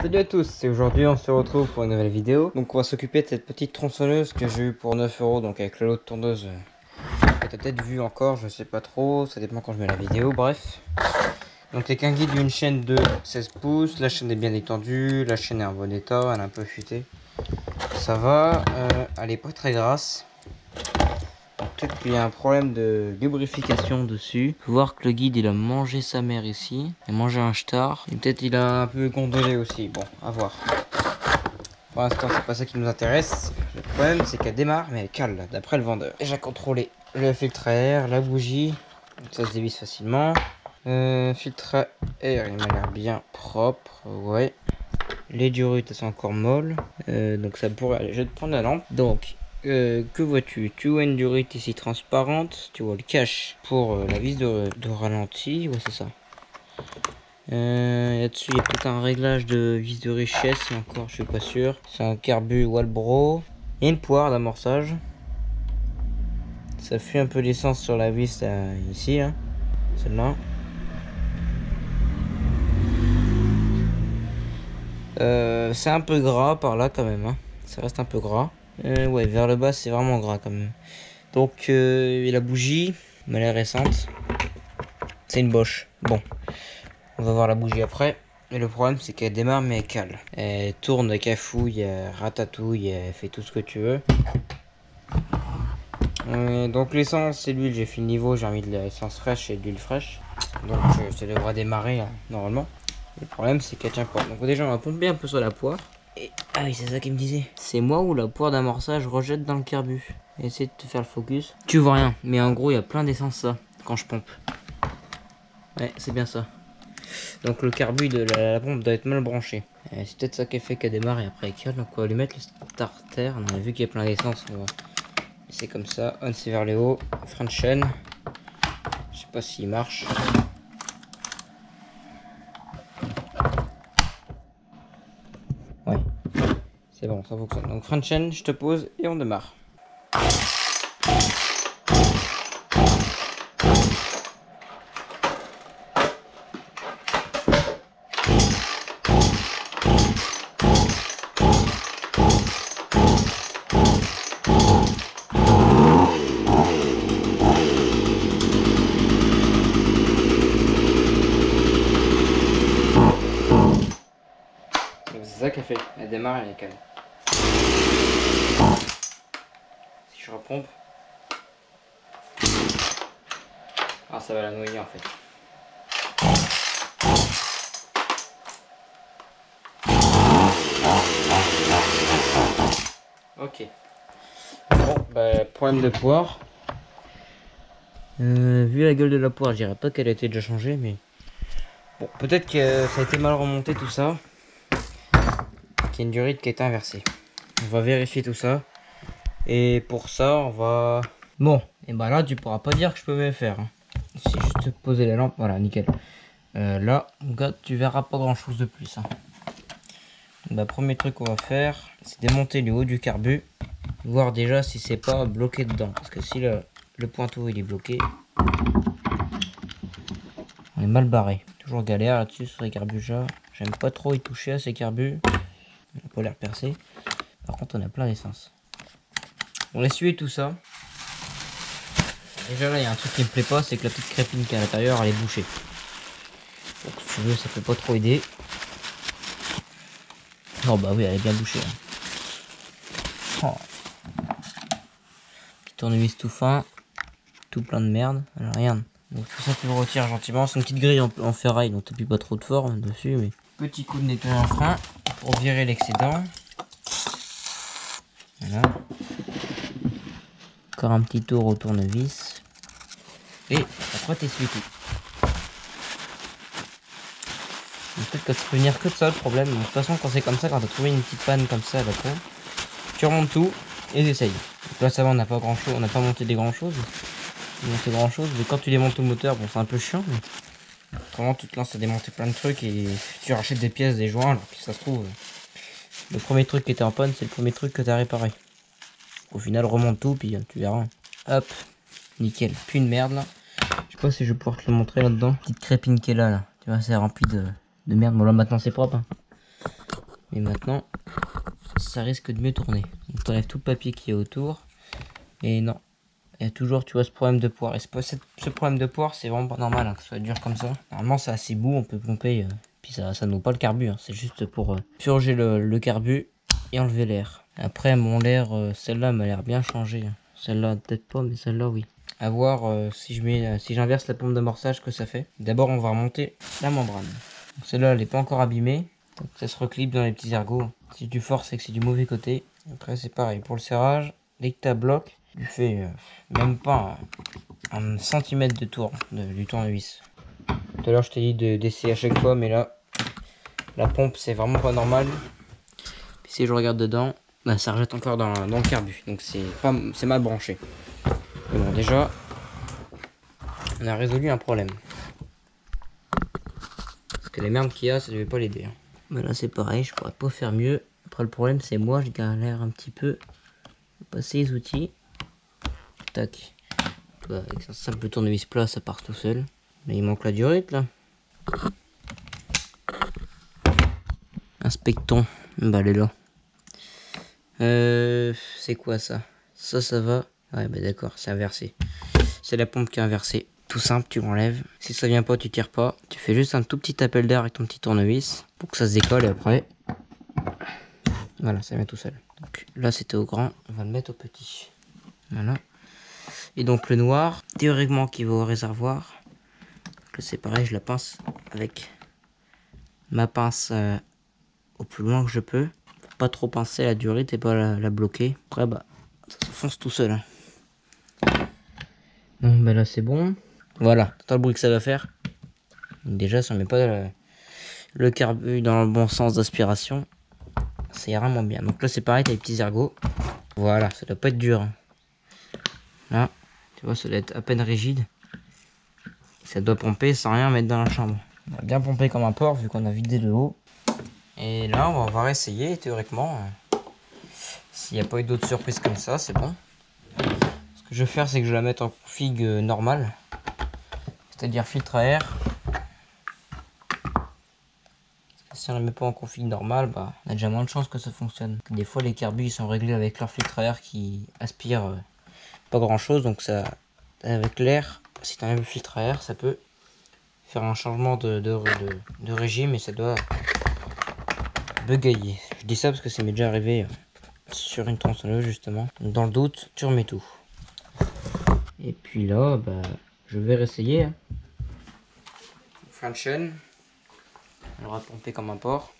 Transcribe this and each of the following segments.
Salut à tous, et aujourd'hui on se retrouve pour une nouvelle vidéo. Donc on va s'occuper de cette petite tronçonneuse que j'ai eu pour 9 €, donc avec le lot de tondeuse que t'as peut-être vu encore, je sais pas trop, ça dépend quand je mets la vidéo, bref. Donc avec un guide d'une chaîne de 16 pouces, la chaîne est bien étendue, la chaîne est en bon état, elle est un peu fuitée. Ça va, elle est pas très grasse. Peut-être qu'il y a un problème de lubrification dessus. Faut voir que le guide il a mangé sa mère ici. Il a mangé un star. Et peut-être il a un peu gondolé aussi. Bon, à voir. Pour l'instant, c'est pas ça qui nous intéresse. Le problème, c'est qu'elle démarre, mais elle cale, d'après le vendeur. Déjà contrôlé le filtre à air, la bougie. Ça se dévisse facilement. Filtre à air, il m'a l'air bien propre. Ouais. Les durutes, elles sont encore molles. Donc ça pourrait aller. Je vais te prendre la lampe. Donc, que vois-tu? Tu vois une durite ici transparente. Tu vois le cache pour la vis de ralenti. Ouais, c'est ça. Là-dessus, il y a tout un réglage de vis de richesse. Mais encore, je suis pas sûr. C'est un carbu Walbro. Il y a une poire d'amorçage. Ça fuit un peu l'essence sur la vis là, ici. Hein. Celle-là. C'est un peu gras par là quand même. Hein. Ça reste un peu gras. Ouais, vers le bas, c'est vraiment gras quand même. Donc, la bougie, elle est récente. C'est une Bosch. Bon, on va voir la bougie après. Mais le problème, c'est qu'elle démarre, mais elle cale. Elle tourne, cafouille, elle ratatouille, elle fait tout ce que tu veux. Donc, l'essence, c'est l'huile. J'ai fait le niveau, j'ai mis de l'essence fraîche et de l'huile fraîche. Donc, ça devrait démarrer là, normalement. Le problème, c'est qu'elle tient pas. Donc, déjà, on va pomper un peu sur la poire. Et... ah oui, c'est ça qu'il me disait. C'est moi ou la poire d'amorçage rejette dans le carbu. Essaye de te faire le focus. Tu vois rien, mais en gros, il y a plein d'essence ça quand je pompe. Ouais, c'est bien ça. Donc le carbu de la pompe doit être mal branché. C'est peut-être ça qui fait qu'elle démarre et après elle cale. Donc on va lui mettre le starter. On a vu qu'il y a plein d'essence. C'est comme ça. On c'est vers le haut. Frein de chaîne. Je sais pas s'il marche. Ouais. C'est bon, ça fonctionne. Donc frein de chaîne, je te pose et on démarre. C'est ça qu'elle fait. Elle démarre et elle est calme. Si je repompe. Ah, ça va la noyer en fait. Ok. Bon, bah, problème de poire. Vu la gueule de la poire, je dirais pas qu'elle a été déjà changée, mais bon, peut-être que ça a été mal remonté tout ça. Qu'il y a une durite qui est inversée. On va vérifier tout ça. Et pour ça, on va... bon, et bah là, tu pourras pas dire que je peux me faire. Hein. C'est juste poser la lampe, voilà, nickel. Là, regarde, tu verras pas grand chose de plus. Hein. Le premier truc qu'on va faire, c'est démonter le haut du carbu. Voir déjà si c'est pas bloqué dedans. Parce que si le pointeau il est bloqué, on est mal barré. Toujours galère là-dessus sur les carbujas. J'aime pas trop y toucher à ces carbus. Il n'a pas l'air percé. Par contre, on a plein d'essence. On essuie tout ça. Déjà là, il y a un truc qui me plaît pas, c'est que la petite crépine qui est à l'intérieur, elle est bouchée. Donc si tu veux, ça peut pas trop aider. Oh bah oui, elle est bien bouchée. Hein. Oh. Petit tournevis tout fin, tout plein de merde. Alors regarde. Donc tout ça tu le retires gentiment. C'est une petite grille en ferraille, donc t'appuies pas trop de fort dessus. Mais... petit coup de nettoyant frein pour virer l'excédent. Voilà. Encore un petit tour au tournevis. Et après t'essuies tout. Peut-être que ça peut venir que de ça le problème. De toute façon quand c'est comme ça, quand t'as trouvé une petite panne comme ça là tu remontes tout et t'essayes. Donc là ça va, on n'a pas grand chose, on n'a pas monté des grand choses. Monter grand chose, mais quand tu démontes le moteur, bon c'est un peu chiant, mais autrement tu te lances à démonter plein de trucs et tu rachètes des pièces, des joints, alors que ça se trouve, le premier truc qui était en panne, c'est le premier truc que tu as réparé. Au final, remonte tout, puis tu verras. Hop, nickel, plus une merde là. Je sais pas si je vais pouvoir te le montrer là-dedans. Petite crépine qui est là, tu vois, c'est rempli de merde. Bon là maintenant c'est propre. Hein. Mais maintenant, ça risque de mieux tourner. Donc t'enlèves tout le papier qui est autour. Et non, il y a toujours, tu vois, ce problème de poire. Et ce problème de poire, c'est vraiment pas normal hein, que ce soit dur comme ça. Normalement, c'est assez bout, on peut pomper. Puis ça n'ouvre pas le carbu. Hein. C'est juste pour purger le carbu et enlever l'air. Après, mon l'air, celle-là m'a l'air bien changée. Hein. Celle-là, peut-être pas, mais celle-là, oui. À voir si j'inverse la pompe d'amorçage que ça fait. D'abord, on va remonter la membrane. Celle-là, elle n'est pas encore abîmée. Donc, ça se reclipe dans les petits ergots. Si tu forces, c'est que c'est du mauvais côté. Après, c'est pareil. Pour le serrage, dès que tu as bloc, tu fais même pas un centimètre de tour du tournevis. Tout à l'heure, je t'ai dit d'essayer à chaque fois, mais là, la pompe, c'est vraiment pas normal. Puis si je regarde dedans, bah, ça rejette encore dans le carbu. Donc, c'est mal branché. Mais bon, déjà, on a résolu un problème. Parce que les merdes qu'il y a, ça devait pas l'aider. Hein. Bah là, c'est pareil, je pourrais pas faire mieux. Après, le problème, c'est moi, je galère un petit peu. Passer les outils. Tac. Avec un simple tournevis plat, ça part tout seul. Mais il manque la durite, là. Inspectons. Bah, elle est là. C'est quoi ça? Ça va. Ouais, bah d'accord, c'est inversé. C'est la pompe qui est inversée. Tout simple, tu l'enlèves. Si ça vient pas, tu tires pas. Tu fais juste un tout petit appel d'air avec ton petit tournevis pour que ça se décolle et après. Voilà, ça vient tout seul. Donc là, c'était au grand. On va le mettre au petit. Voilà. Et donc le noir, théoriquement, qui va au réservoir. Là, c'est pareil, je la pince avec ma pince au plus loin que je peux. Faut pas trop pincer la durite et pas la bloquer. Après, bah, ça se fonce tout seul. Hein. Bon, bah là, c'est bon. Voilà, t'entends le bruit que ça va faire. Déjà, si on met pas le carbu dans le bon sens d'aspiration, ça ira moins bien. Donc là, c'est pareil, t'as les petits ergots. Voilà, ça doit pas être dur. Hein. Là, tu vois, ça doit être à peine rigide. Ça doit pomper sans rien mettre dans la chambre. On va bien pomper comme un porc vu qu'on a vidé le haut. Et là, on va réessayer théoriquement. S'il n'y a pas eu d'autres surprises comme ça, c'est bon. Ce que je vais faire, c'est que je vais la mettre en config normale. C'est-à-dire filtre à air. Si on ne la met pas en config normale, bah, on a déjà moins de chances que ça fonctionne. Des fois, les carbus ils sont réglés avec leur filtre à air qui aspire pas grand-chose. Donc ça, avec l'air, si tu enlèves le filtre à air, ça peut faire un changement de régime et ça doit bugailler. Je dis ça parce que ça m'est déjà arrivé sur une tronçonneuse justement. Donc dans le doute, tu remets tout. Et puis là, bah, je vais réessayer. Hein. Fin de chaîne. On va pomper comme un porc.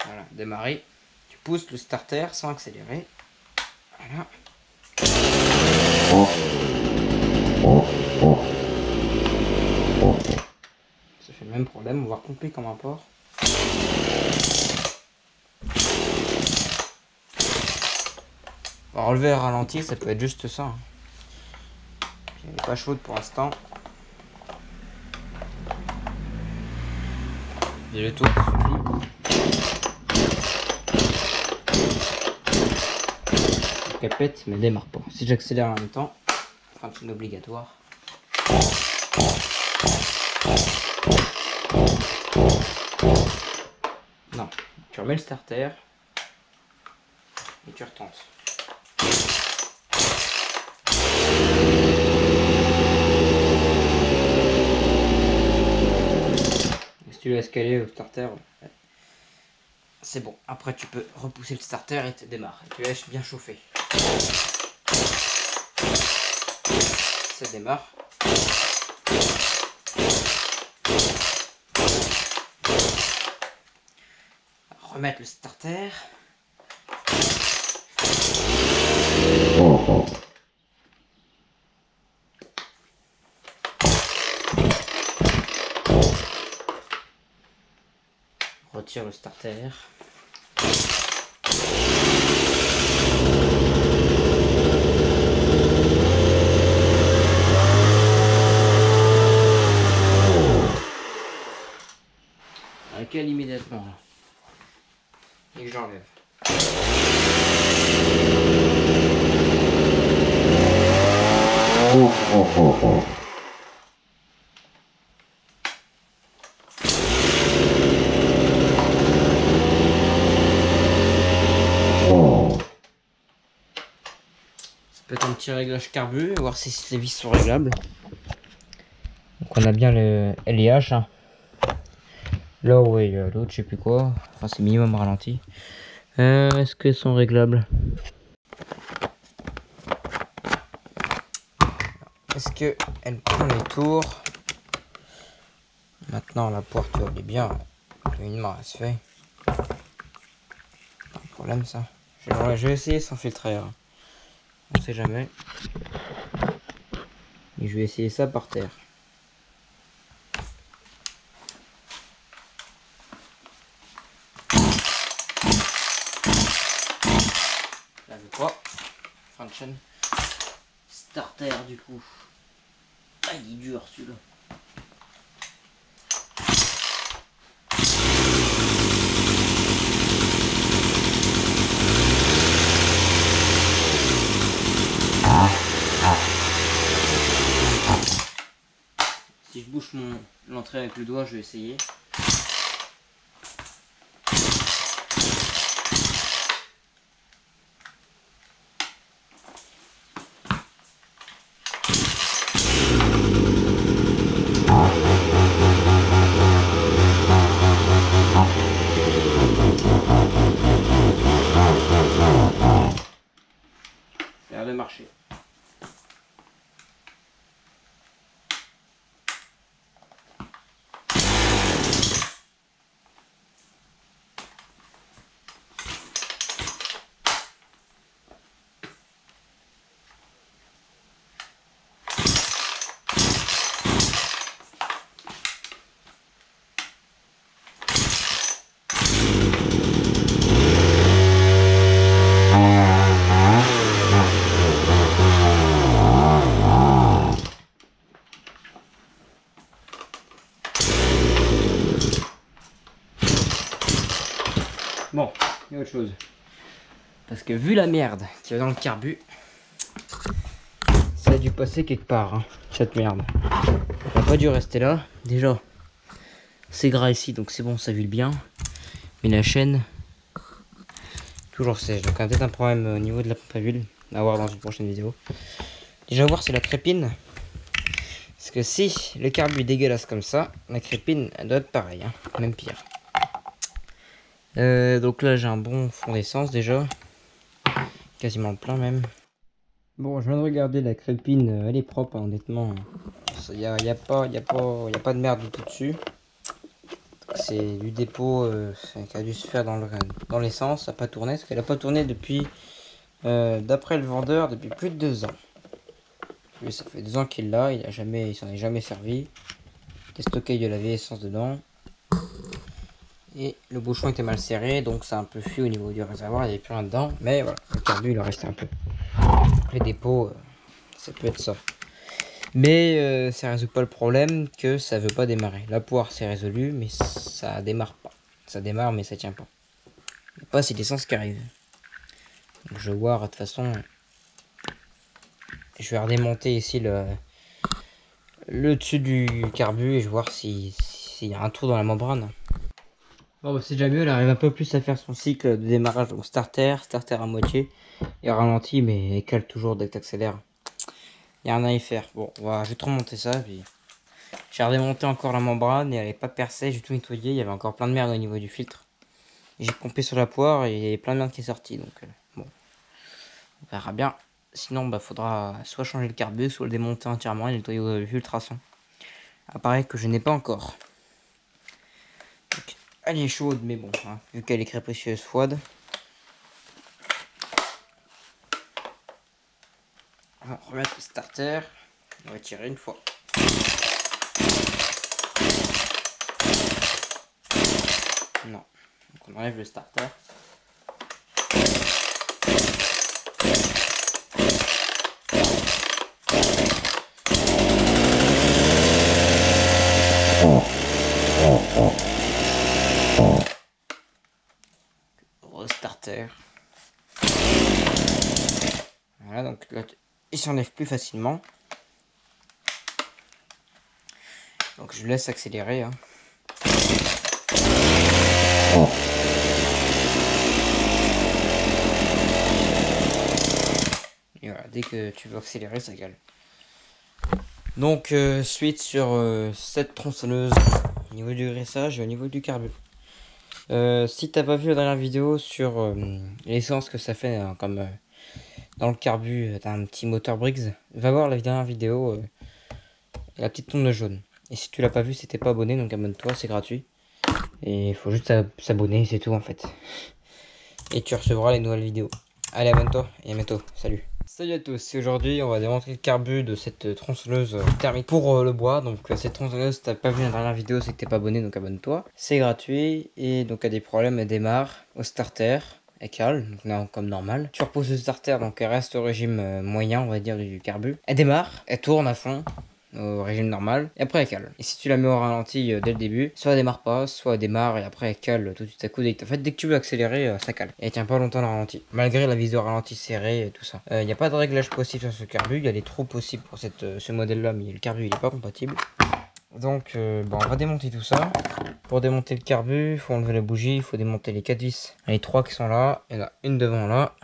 Voilà, démarrer. Tu pousses le starter sans accélérer. Voilà. Ça fait le même problème, on va pomper comme un porc. On va relever le ralenti, ça peut être juste ça. Hein. Elle n'est pas chaude pour l'instant. Et le tour suffit. Elle pète mais elle démarre pas. Si j'accélère en même temps, c'est une obligatoire. Non, tu remets le starter et tu retentes. Si tu laisses caler au starter, c'est bon. Après tu peux repousser le starter et tu démarres. Et tu laisses bien chauffer. Ça démarre. Remettre le starter. Retire le starter. Avec elle immédiatement là. Et que j'enlève. petit réglage carbu, voir si les vis sont réglables. Donc on a bien le LIH. Hein. Là où est l'autre, je sais plus quoi. Enfin c'est minimum ralenti. Est-ce qu'elles sont réglables? Est-ce qu'elle prend les tours? Maintenant la porte elle est bien. Une main elle se fait. Pas de problème ça. Je vais essayer sans filtrer. Hein. On sait jamais. Et je vais essayer ça par terre. Là je crois. Fin de chaîne. Starter du coup. Ah il est dur celui-là. Si je bouge l'entrée avec le doigt, je vais essayer. Ça a l'air de marcher. Bon, il y a autre chose. Parce que vu la merde qu'il y a dans le carbu, ça a dû passer quelque part, hein, cette merde. Ça n'a pas dû rester là. Déjà, c'est gras ici, donc c'est bon, ça vile bien. Mais la chaîne, toujours sèche. Donc il y a peut-être un problème au niveau de la pompe à huile. À voir dans une prochaine vidéo. Déjà, voir si la crépine. Parce que si le carbu est dégueulasse comme ça, la crépine, elle doit être pareille, hein, même pire. Donc là j'ai un bon fond d'essence déjà, quasiment plein même. Bon, je viens de regarder la crépine, elle est propre hein, honnêtement. Il y a pas de merde du tout dessus. C'est du dépôt qui a dû se faire dans l'essence, ça n'a pas tourné, parce qu'elle n'a pas tourné depuis, d'après le vendeur, depuis plus de 2 ans. Lui, ça fait 2 ans qu'il l'a, il s'en est jamais servi. Il a stocké de la vieille essence dedans. Et le bouchon était mal serré, donc ça a un peu fui au niveau du réservoir, il n'y avait plus rien dedans. Mais voilà, le carbu il en restait un peu. Les dépôts, ça peut être ça. Mais ça résout pas le problème que ça veut pas démarrer. La poire c'est résolu, mais ça démarre pas. Ça démarre mais ça tient pas. Il n'y a pas assez d'essence qui arrive. Donc, je vais voir, de toute façon, je vais redémonter ici le dessus du carbu et je vais voir s'il y a un trou dans la membrane. Bon bah c'est déjà mieux, elle arrive un peu plus à faire son cycle de démarrage, donc starter à moitié, et ralenti, mais elle cale toujours dès que tu accélères. Il n'y a rien à y faire. Bon, voilà, je vais te remonter ça, puis j'ai redémonté encore la membrane, et elle n'est pas percée, j'ai tout nettoyé, il y avait encore plein de merde au niveau du filtre. J'ai pompé sur la poire, et il y avait plein de merde qui est sortie, donc bon, on verra bien. Sinon, bah faudra soit changer le carbu, soit le démonter entièrement et nettoyer le ultrason. Appareil que je n'ai pas encore. Donc, elle est chaude, mais bon, hein, vu qu'elle est très précieuse froide. On va remettre le starter. On va tirer une fois. Non. Donc on enlève le starter. Restarter. Voilà, donc là, il s'enlève plus facilement. Donc je laisse accélérer. Hein. Et voilà, dès que tu veux accélérer, ça cale. Donc, suite sur cette tronçonneuse au niveau du graissage et au niveau du carbu. Si t'as pas vu la dernière vidéo sur l'essence que ça fait comme dans le carbu, t'as un petit moteur Briggs, va voir la dernière vidéo, la petite tondeuse jaune. Et si tu l'as pas vu, si t'es pas abonné, donc abonne-toi, c'est gratuit. Et il faut juste s'abonner, c'est tout en fait. Et tu recevras les nouvelles vidéos. Allez, abonne-toi et à bientôt. Salut. Salut à tous, et aujourd'hui on va démontrer le carbu de cette tronçonneuse thermique pour le bois. Donc cette tronçonneuse, si t'as pas vu la dernière vidéo, c'est que t'es pas abonné, donc abonne-toi. C'est gratuit et donc a des problèmes, elle démarre au starter. Elle cale, donc là, comme normal. Tu reposes le starter, donc elle reste au régime moyen, on va dire, du carbu. Elle démarre, elle tourne à fond au régime normal, et après elle cale. Et si tu la mets au ralenti dès le début, soit elle démarre pas, soit elle démarre et après elle cale tout de suite à coup. En fait, dès que tu veux accélérer, ça cale. Et elle tient pas longtemps le ralenti, malgré la vis au ralenti serrée et tout ça. Il n'y a pas de réglage possible sur ce carbu, il y a des trous possibles pour ce modèle-là, mais le carbu il est pas compatible. Donc, bon, on va démonter tout ça. Pour démonter le carbu, il faut enlever la bougie, il faut démonter les 4 vis. Les 3 qui sont là, il y en a une devant là.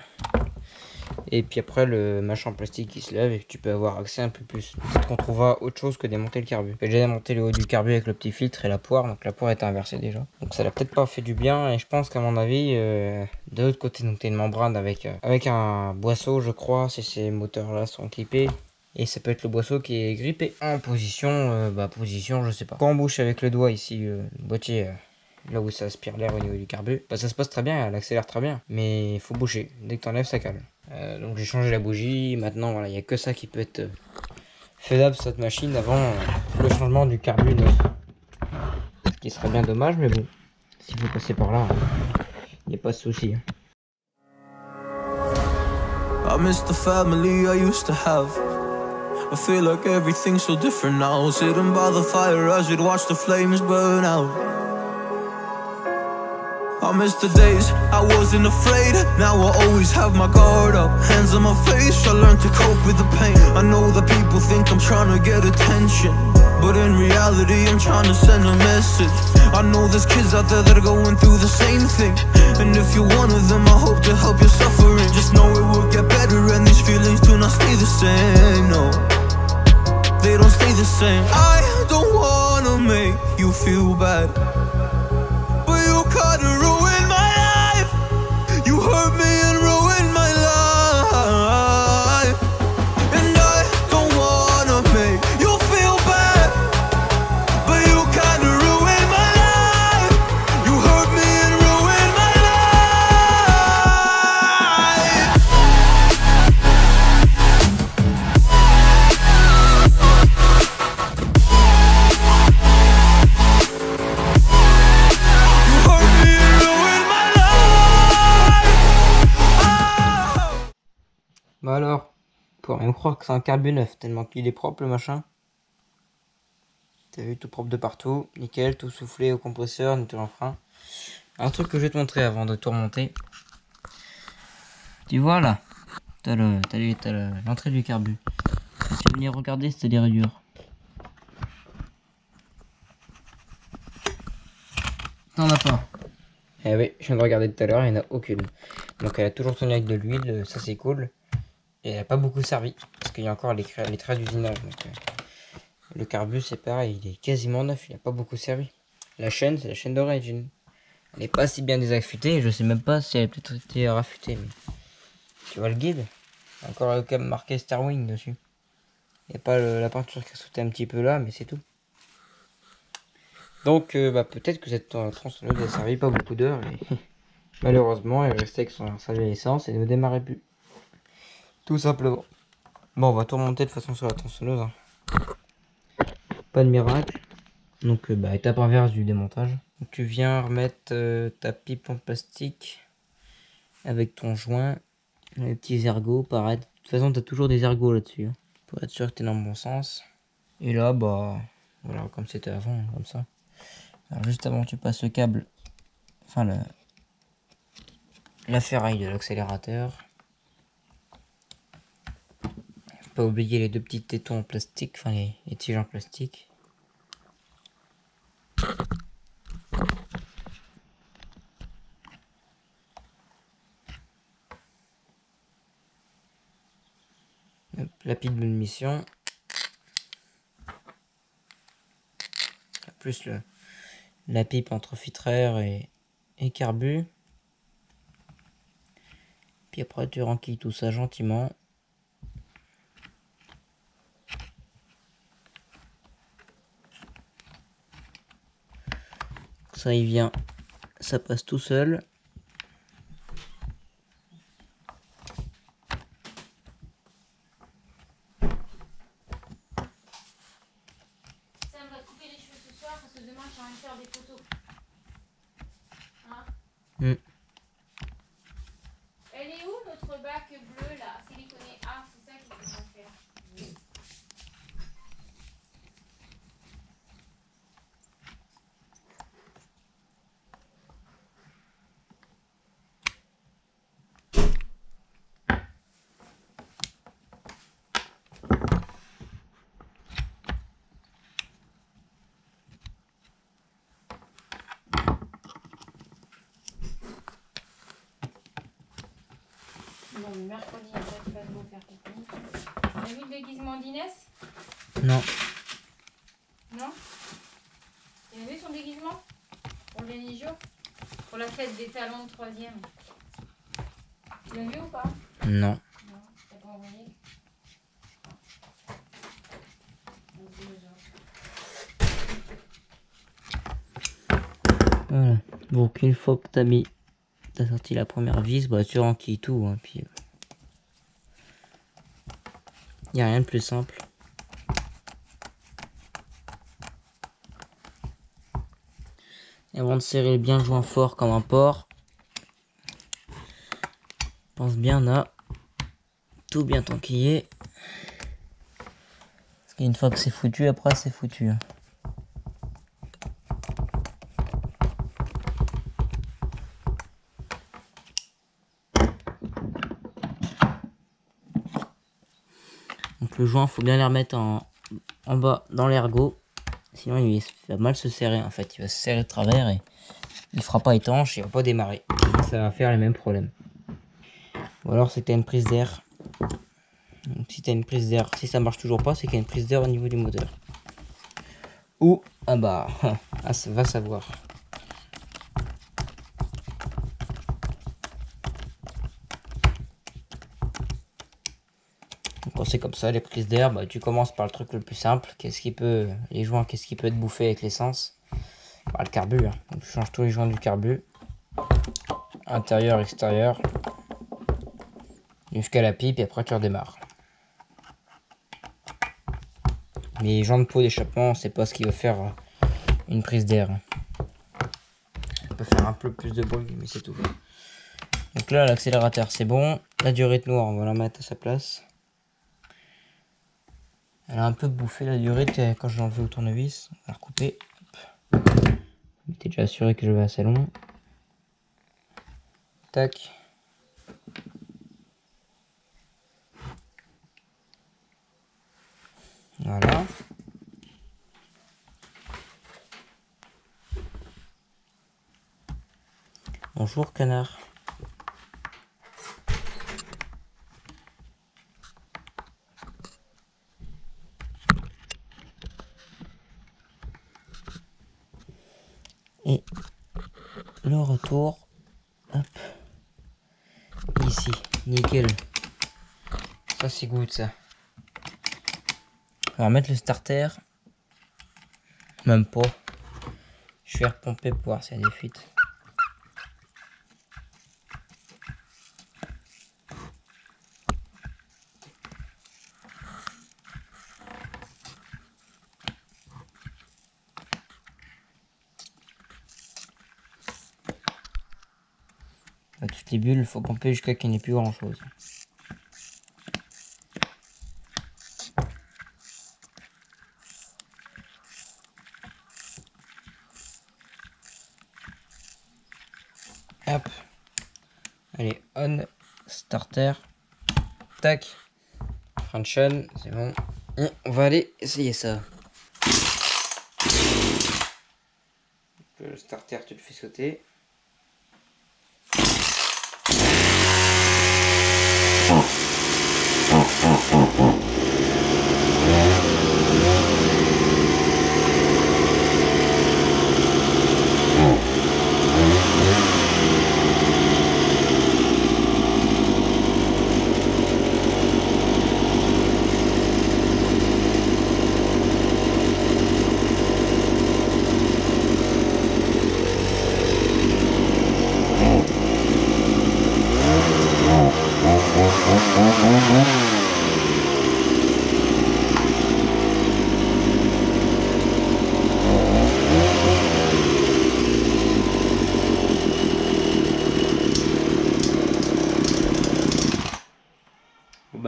Et puis après le machin en plastique qui se lève et que tu peux avoir accès un peu plus. Peut-être qu'on trouvera autre chose que démonter le carbu. J'ai déjà démonté le haut du carbu avec le petit filtre et la poire, donc la poire est inversée déjà. Donc ça l'a peut-être pas fait du bien et je pense qu'à mon avis, de l'autre côté, donc t'as une membrane avec un boisseau je crois, si ces moteurs là sont clippés. Et ça peut être le boisseau qui est grippé en position, position je sais pas. Quand on bouche avec le doigt ici, le boîtier... là où ça aspire l'air au niveau du carbu, bah ça se passe très bien, elle accélère très bien, mais il faut boucher, dès que t'enlèves ça cale. Donc j'ai changé la bougie, maintenant voilà, il n'y a que ça qui peut être faisable sur cette machine avant le changement du carbu neuf. Ce qui serait bien dommage, mais bon, s'il faut passer par là, il n'y a pas de souci. I miss the family I used to have. I feel like everything's so different now. Sitting by the fire as we'd watch the flames burn out. I miss the days I wasn't afraid. Now I always have my guard up, hands on my face. I learned to cope with the pain. I know that people think I'm trying to get attention, but in reality I'm trying to send a message. I know there's kids out there that are going through the same thing, and if you're one of them I hope to help your suffering. Just know it will get better and these feelings do not stay the same. No, they don't stay the same. I don't wanna make you feel bad, but you kinda ruined my life. You hurt me and ruined my life, and I don't wanna make you feel bad, but you kinda ruined my life. You hurt me and ruined my life. Bah alors, pour même croire que c'est un carbu neuf, tellement qu'il est propre le machin. T'as vu, tout propre de partout, nickel, tout soufflé au compresseur, nettoyé en frein. Un truc que je vais te montrer avant de tout remonter. Tu vois là, t'as l'entrée du carbu. Si tu veux venir regarder, c'est des rayures. T'en as pas. Eh oui, je viens de regarder tout à l'heure, il n'y en a aucune. Donc elle a toujours tourné avec de l'huile, ça c'est cool. Et elle n'a pas beaucoup servi, parce qu'il y a encore les traits d'usinage. Le carbu c'est pareil, il est quasiment neuf, il n'a pas beaucoup servi. La chaîne, c'est la chaîne d'origine. Elle n'est pas si bien désaffûtée, je sais même pas si elle a peut-être été raffûtée. Mais... tu vois le guide, encore quand même marqué Starwing dessus. Il n'y a pas la peinture qui a sauté un petit peu là, mais c'est tout. Donc peut-être que cette tronçonneuse n'a servi pas beaucoup d'heures. Et... malheureusement, elle restait avec sa vieille essence et ne démarrait plus. Tout simplement. Bon, on va tout remonter de façon sur la tronçonneuse. Hein. Pas de miracle. Donc, étape inverse du démontage. Donc, tu viens remettre ta pipe en plastique avec ton joint. Les petits ergots, pareil. De toute façon, tu as toujours des ergots là-dessus. Hein, pour être sûr que tu es dans le bon sens. Et là, voilà, comme c'était avant, comme ça. Alors, juste avant, tu passes le câble. Enfin, la ferraille de l'accélérateur. Pas oublier les deux petits tétons en plastique, enfin les tiges en plastique. la pipe de mission. Plus la pipe entre filtre air et carbu. Puis après tu renquilles tout ça gentiment. Ça il vient, ça passe tout seul. Ça me va couper les cheveux ce soir parce que demain j'ai envie de faire des photos. Hein? Elle est où notre bac bleu là? Siliconé A, c'est ça qu'il faudra faire. Bon, le mercredi, il va pas beau faire pipi. T'as vu le déguisement d'Inès? Non. Non? Tu as vu son déguisement? Pour le Nijio? Pour la fête des talons de 3e. Tu l'as vu ou pas? Non. Non, t'as pas envoyé? Voilà. Donc une fois que t'as sorti la première vis, bah tu renquilles tout, hein, puis y a rien de plus simple. Et avant de serrer bien le joint fort comme un porc, pense bien à tout bien tanquiller. Parce qu'une fois que c'est foutu, après c'est foutu. Donc le joint, faut bien les remettre en bas dans l'ergot. Sinon il va mal se serrer en fait. Il va se serrer de travers et il fera pas étanche, il va pas démarrer. Ça va faire les mêmes problèmes. Ou alors c'est que t'as une prise d'air. Donc si t'as une prise d'air, si ça marche toujours pas, c'est qu'il y a une prise d'air au niveau du moteur. Ou, ah bah, ah, ça va savoir. Donc quand c'est comme ça, les prises d'air, bah, tu commences par le truc le plus simple. Les joints, qu'est-ce qui peut être bouffé avec l'essence? Bah, le carbu. Hein. Donc tu changes tous les joints du carbu. Intérieur, extérieur. Jusqu'à la pipe et après tu redémarres. Les joints de pot d'échappement, c'est pas ce qui va faire une prise d'air. Ça peut faire un peu plus de bruit, mais c'est tout. Donc là, l'accélérateur, c'est bon. La durite noire, on va la mettre à sa place. Elle a un peu bouffé la durite quand je l'ai enlevé au tournevis. On va la recouper. J'étais déjà assuré que je vais assez long. Tac. Voilà. Bonjour canard. Et le retour. Hop. Ici. Nickel. Ça c'est good ça. On va mettre le starter. Même pas. Je vais repomper pour voir s'il y a des fuites. Toutes les bulles, il faut pomper jusqu'à qu'il n'y ait plus grand chose. Hop. Allez, on, starter. Tac. Function, c'est bon. Et on va aller essayer ça. Le starter, tu le fais sauter.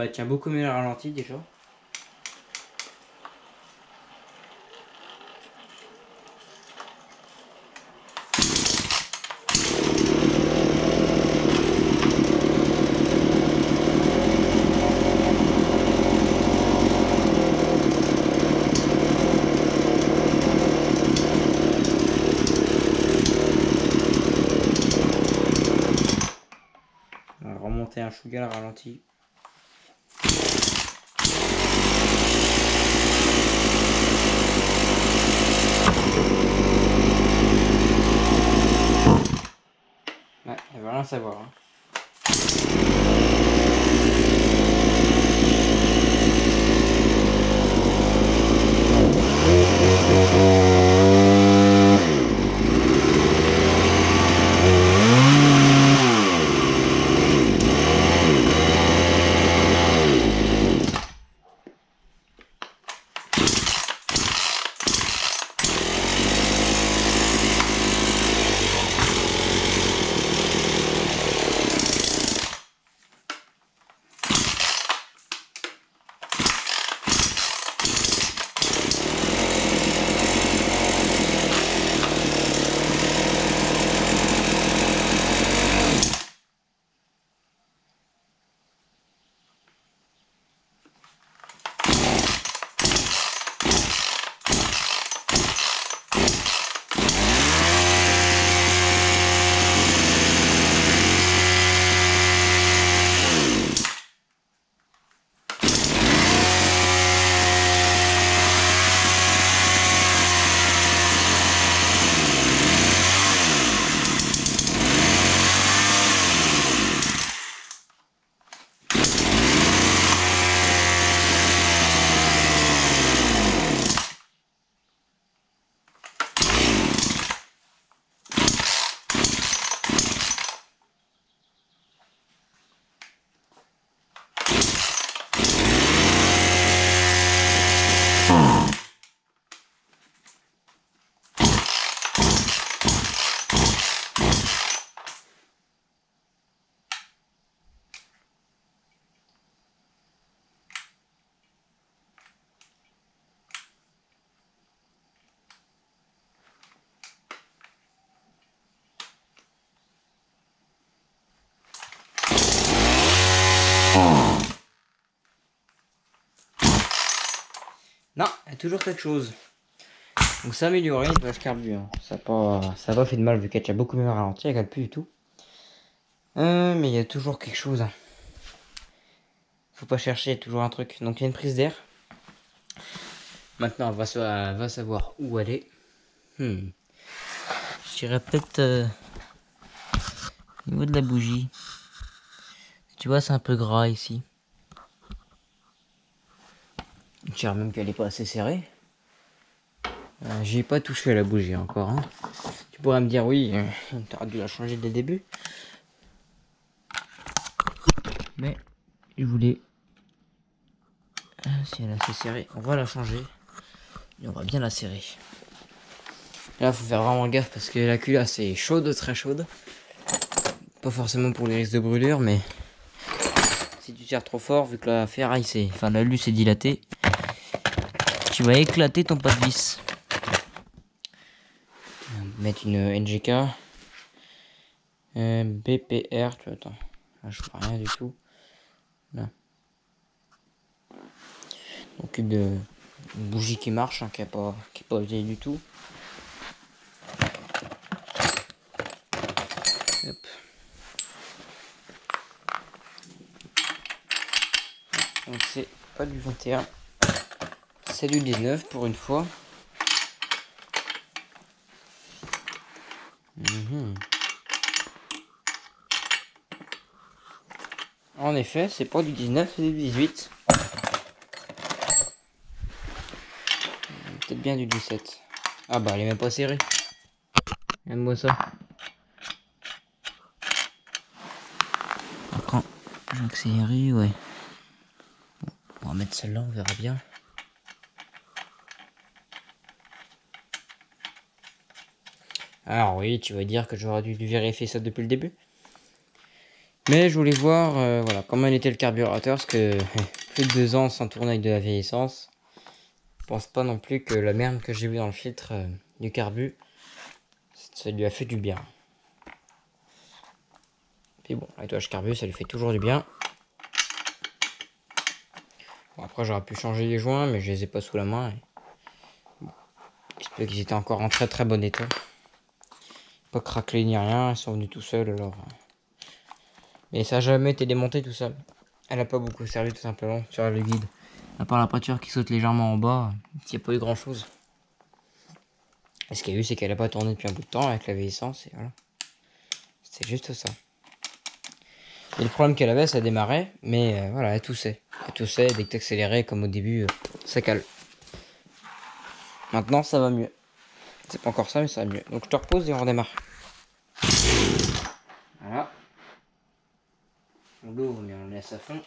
bah elle tient beaucoup mieux le ralenti déjà. On va remonter un chouïa le ralenti. Ouais, elle va rien savoir. Hein. Non, il y a toujours quelque chose. Donc ça amélioré, je carbure. Hein. Ça a pas fait de mal vu qu'elle a beaucoup mieux ralenti, elle cale plus du tout. Mais il y a toujours quelque chose. Hein. Faut pas chercher, il y a toujours un truc. Donc il y a une prise d'air. Maintenant, elle va savoir où elle est. Je dirais peut-être au niveau de la bougie. Tu vois, c'est un peu gras ici. Je dirais même qu'elle est pas assez serrée. J'y ai pas touché à la bougie encore. Hein. Tu pourrais me dire oui, t'aurais dû la changer dès le début. Mais je voulais. Si elle est assez serrée, on va la changer. Et on va bien la serrer. Là, faut faire vraiment gaffe parce que la culasse est chaude, très chaude. Pas forcément pour les risques de brûlure, mais si tu tires trop fort, vu que la ferraille enfin la luce est dilatée, tu vas éclater ton pas de vis. On va mettre une NGK. BPR, tu vois, attends. Là, je vois rien du tout. Là. Donc une bougie qui marche, hein, qui est pas vieille du tout. Hop. Donc c'est pas du 21, c'est du 19 pour une fois. En effet, c'est pas du 19, c'est du 18. Peut-être bien du 17. Ah bah elle est même pas serrée. Regarde-moi ça. Quand j'ai accéléré, ouais. Bon, on va mettre celle-là, on verra bien. Alors oui, tu vas dire que j'aurais dû vérifier ça depuis le début. Mais je voulais voir voilà, comment était le carburateur, parce que plus de 2 ans sans tourner avec de la vieille essence. Je pense pas non plus que la merde que j'ai vu dans le filtre du carbu, ça lui a fait du bien. Puis bon, le nettoyage carbu, ça lui fait toujours du bien. Bon, après j'aurais pu changer les joints, mais je les ai pas sous la main. Et... Bon, j'espère qu'ils étaient encore en très très bon état. Pas craquelé ni rien, ils sont venus tout seuls alors. Mais ça a jamais été démonté tout seul. Elle a pas beaucoup servi tout simplement sur le vide. À part la peinture qui saute légèrement en bas, il n'y a pas eu grand chose. Et ce qu'il y a eu, c'est qu'elle a pas tourné depuis un bout de temps avec la vieille essence et voilà. C'est juste ça. Et le problème qu'elle avait, ça démarrait, mais voilà, elle toussait. Elle toussait, dès que t'accélérais comme au début, ça cale. Maintenant, ça va mieux. C'est pas encore ça, mais ça va mieux. Donc je te repose et on redémarre. Voilà. On l'ouvre, mais on le laisse à fond.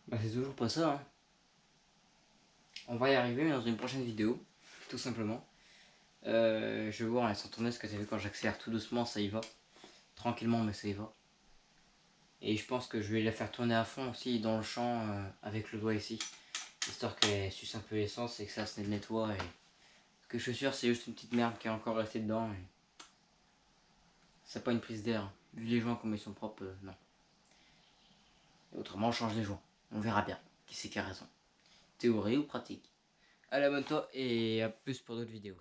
Bah, c'est toujours pas ça, hein. On va y arriver dans une prochaine vidéo, tout simplement. Je vais voir en laissant tourner ce que t'as vu quand j'accélère tout doucement, ça y va. Tranquillement, mais ça y va. Et je pense que je vais la faire tourner à fond aussi dans le champ avec le doigt ici. Histoire qu'elle suce un peu l'essence et que ça se nettoie. Et... Ce que je suis sûr, c'est juste une petite merde qui est encore restée dedans. Et... c'est pas une prise d'air. Vu les joints comme ils sont propres, non. Et autrement, on change les joints. On verra bien qui c'est qui a raison. Théorie ou pratique. Allez, abonne-toi et à plus pour d'autres vidéos.